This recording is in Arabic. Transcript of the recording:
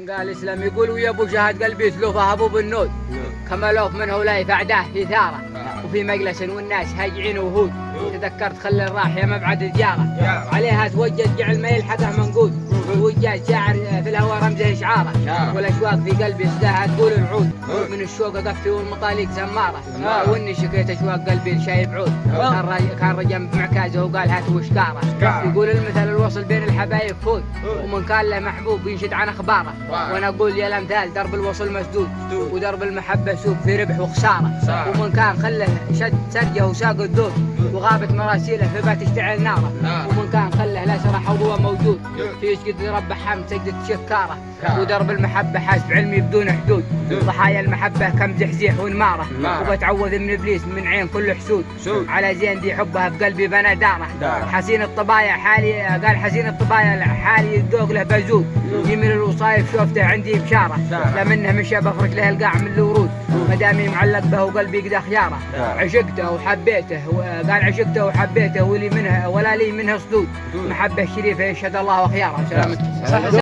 قال الإسلام يقول ويا أبو شهد قلبي سلوفه أبو بالنود كما لوف منه لا فعداه في ثاره وفي مجلس والناس هاجعين وهود تذكرت خلي الراح يا مبعد الجارة عليها توجد جعل ما يلحقه منقود وجاد شاعر في الهوى رمزه إشعاره والأشواق في قلبي صداها تقول العود من الشوق قفي والمطاليق سمارة وإني شكيت أشواق قلبي لشايب عود كان رجم بمعكازه وقال هات وشكاره يقول المثل الوصل بين الحبايب فوت ومن كان له محبوب ينشد عن أخباره وأنا أقول يا الأمثال درب الوصل مسدود ودرب المحبة سوق في ربح وخسارة ومن كان خله شد سرجه وساق الدود وغابت مراسيله فبات تشتعل ناره ومن كان خله لا سرح وهو موجود في يسجد لرب حمد سجدة شكاره ودرب المحبة حاسب علمي بدون حدود ضحايا المحبة كم زحزيح ونمارة وبتعوذ من إبليس من عين كل حسود على زين دي حبها في قلبي بنا داره حسين الطبايا حالي قال حسين الطبايا حالي الذوق له بزود يمين الوصايف شوفته عندي بشارة لا منه مشى بفرك له القاع من الورود مدامي معلق به وقلبي قد خياره عشقته وحبيته قال عشقته وحبيته ولي منها ولا لي منها صدود محبة شريفة يشهد الله وخياره.